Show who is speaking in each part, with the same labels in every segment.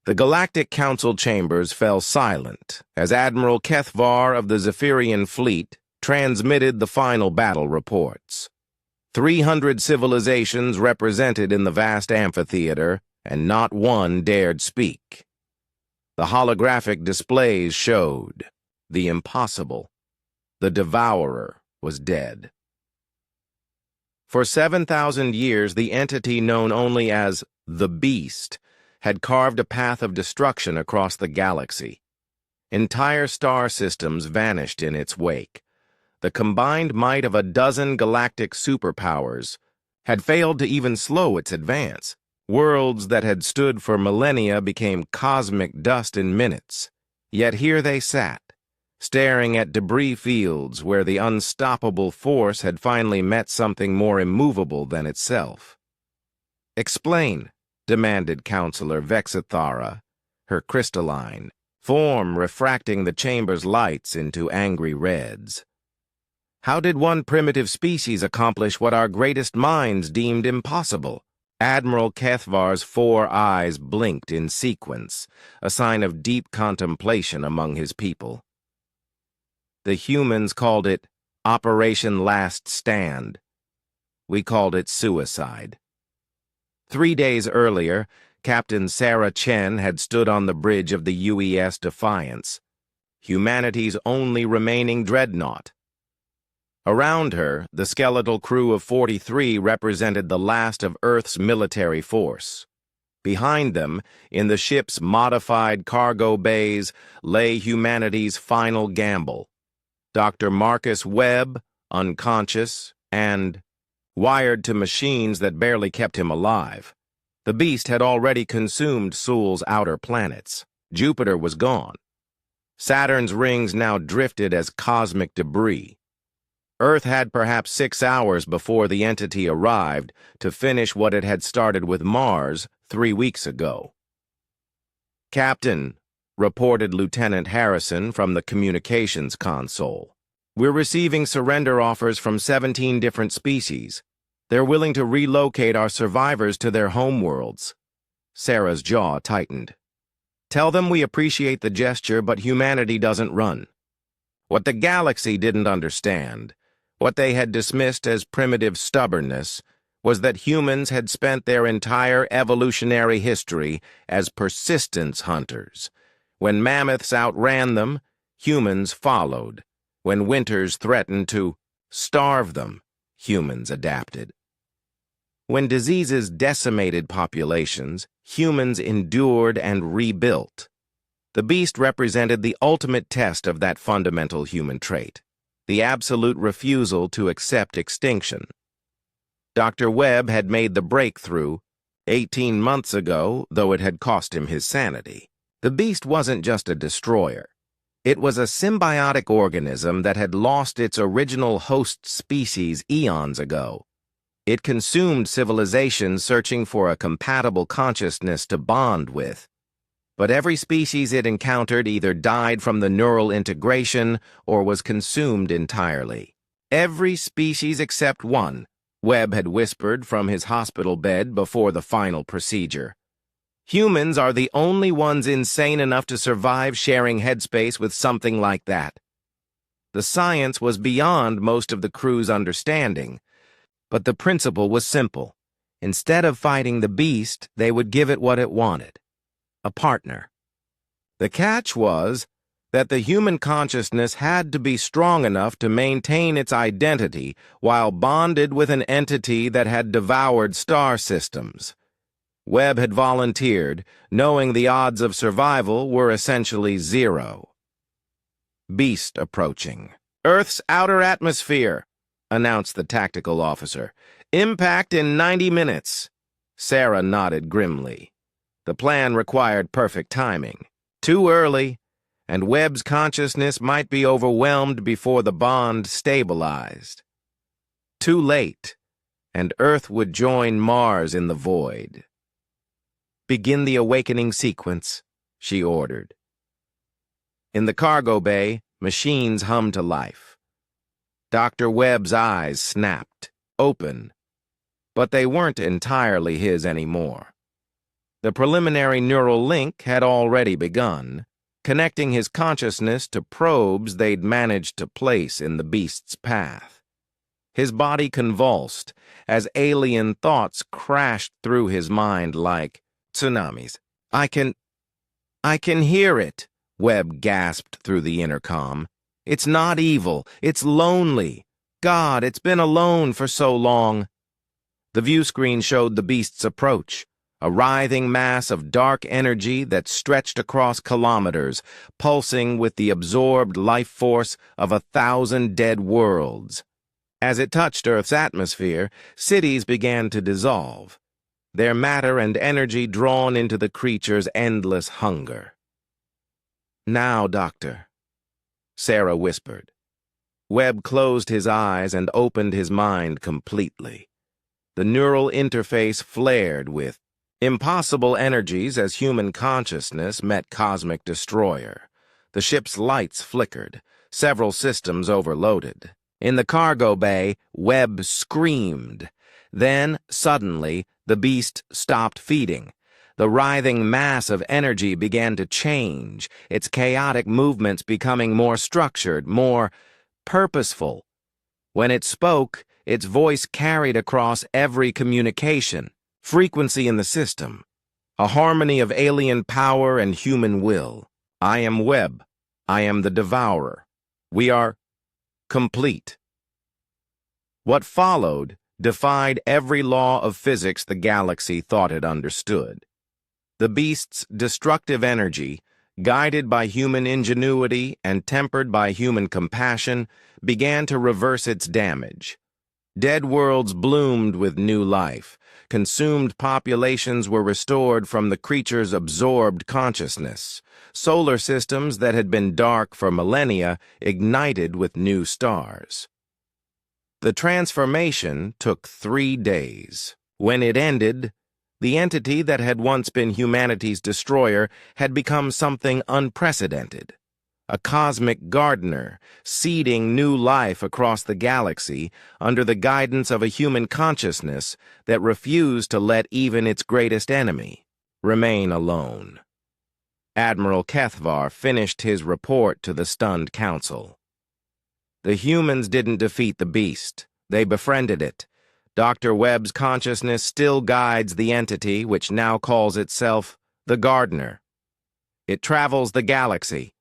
Speaker 1: The Galactic Council chambers fell silent as Admiral Kethvar of the Zephyrian Fleet transmitted the final battle reports. 300 civilizations represented in the vast amphitheater, and not one dared speak. The holographic displays showed the impossible. The Devourer was dead. For 7,000 years, the entity known only as the Beast had carved a path of destruction across the galaxy. Entire star systems vanished in its wake. The combined might of a dozen galactic superpowers had failed to even slow its advance. Worlds that had stood for millennia became cosmic dust in minutes. Yet here they sat, staring at debris fields where the unstoppable force had finally met something more immovable than itself. "Explain," demanded Counselor Vexithara, her crystalline form refracting the chamber's lights into angry reds. "How did one primitive species accomplish what our greatest minds deemed impossible?" Admiral Kethvar's 4 eyes blinked in sequence, a sign of deep contemplation among his people. "The humans called it Operation Last Stand. We called it suicide." 3 days earlier, Captain Sarah Chen had stood on the bridge of the UES Defiance, humanity's only remaining dreadnought. Around her, the skeletal crew of 43 represented the last of Earth's military force. Behind them, in the ship's modified cargo bays, lay humanity's final gamble. Dr. Marcus Webb, unconscious, and wired to machines that barely kept him alive. The Beast had already consumed Soul's outer planets. Jupiter was gone. Saturn's rings now drifted as cosmic debris. Earth had perhaps 6 hours before the entity arrived to finish what it had started with Mars 3 weeks ago. "Captain," reported Lieutenant Harrison from the communications console, "we're receiving surrender offers from 17 different species. They're willing to relocate our survivors to their homeworlds." Sarah's jaw tightened. "Tell them we appreciate the gesture, but humanity doesn't run." What the galaxy didn't understand, what they had dismissed as primitive stubbornness, was that humans had spent their entire evolutionary history as persistence hunters. When mammoths outran them, humans followed. When winters threatened to starve them, humans adapted. When diseases decimated populations, humans endured and rebuilt. The Beast represented the ultimate test of that fundamental human trait, the absolute refusal to accept extinction. Dr. Webb had made the breakthrough 18 months ago, though it had cost him his sanity. The Beast wasn't just a destroyer. It was a symbiotic organism that had lost its original host species eons ago. It consumed civilizations searching for a compatible consciousness to bond with. But every species it encountered either died from the neural integration or was consumed entirely. "Every species except one," Webb had whispered from his hospital bed before the final procedure. "Humans are the only ones insane enough to survive sharing headspace with something like that." The science was beyond most of the crew's understanding, but the principle was simple. Instead of fighting the Beast, they would give it what it wanted: a partner. The catch was that the human consciousness had to be strong enough to maintain its identity while bonded with an entity that had devoured star systems. Webb had volunteered, knowing the odds of survival were essentially 0. Beast approaching. "Earth's outer atmosphere," announced the tactical officer. "Impact in 90 minutes. Sarah nodded grimly. The plan required perfect timing. Too early, and Webb's consciousness might be overwhelmed before the bond stabilized. Too late, and Earth would join Mars in the void. "Begin the awakening sequence," she ordered. In the cargo bay, machines hummed to life. Dr. Webb's eyes snapped, open, but they weren't entirely his anymore. The preliminary neural link had already begun, connecting his consciousness to probes they'd managed to place in the beast's path. His body convulsed as alien thoughts crashed through his mind like tsunamis. I can hear it, Webb gasped through the intercom. It's not evil, it's lonely. God, it's been alone for so long. The view screen showed the beast's approach, a writhing mass of dark energy that stretched across kilometers, pulsing with the absorbed life force of 1,000 dead worlds. As it touched Earth's atmosphere, cities began to dissolve, their matter and energy drawn into the creature's endless hunger. "Now, Doctor," Sarah whispered. Webb closed his eyes and opened his mind completely. The neural interface flared with impossible energies as human consciousness met cosmic destroyer. The ship's lights flickered, several systems overloaded. In the cargo bay, Webb screamed. Then, suddenly, the beast stopped feeding. The writhing mass of energy began to change, its chaotic movements becoming more structured, more purposeful. When it spoke, its voice carried across every communication, frequency in the system, a harmony of alien power and human will. I am Webb. I am the Devourer. We are complete. What followed defied every law of physics the galaxy thought it understood. The beast's destructive energy, guided by human ingenuity and tempered by human compassion, began to reverse its damage. Dead worlds bloomed with new life. Consumed populations were restored from the creature's absorbed consciousness. Solar systems that had been dark for millennia ignited with new stars. The transformation took 3 days. When it ended, the entity that had once been humanity's destroyer had become something unprecedented. A cosmic gardener, seeding new life across the galaxy under the guidance of a human consciousness that refused to let even its greatest enemy remain alone. Admiral Kethvar finished his report to the stunned council. The humans didn't defeat the beast. They befriended it. Dr. Webb's consciousness still guides the entity which now calls itself the Gardener. It travels the galaxy,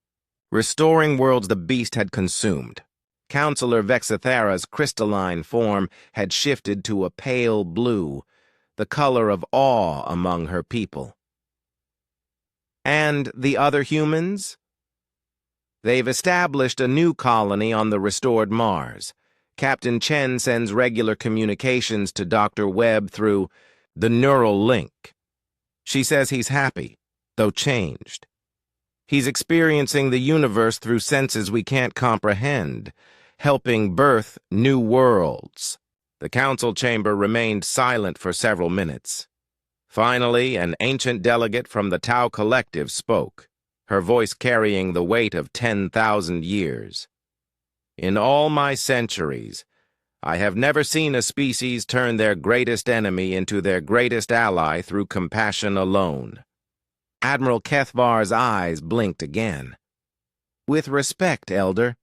Speaker 1: restoring worlds the beast had consumed. Counselor Vexithera's crystalline form had shifted to a pale blue, the color of awe among her people. And the other humans? They've established a new colony on the restored Mars. Captain Chen sends regular communications to Dr. Webb through the neural link. She says he's happy, though changed. He's experiencing the universe through senses we can't comprehend, helping birth new worlds. The council chamber remained silent for several minutes. Finally, an ancient delegate from the Tau Collective spoke, her voice carrying the weight of 10,000 years. In all my centuries, I have never seen a species turn their greatest enemy into their greatest ally through compassion alone. Admiral Kethvar's eyes blinked again. With respect, Elder,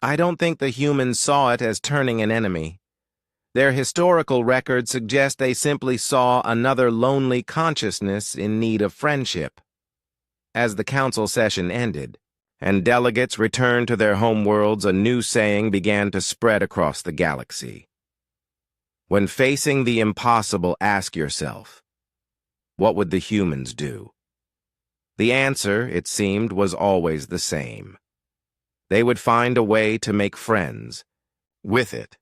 Speaker 1: I don't think the humans saw it as turning an enemy. Their historical record suggests they simply saw another lonely consciousness in need of friendship. As the council session ended, and delegates returned to their homeworlds, a new saying began to spread across the galaxy. When facing the impossible, ask yourself, what would the humans do? The answer, it seemed, was always the same. They would find a way to make friends with it.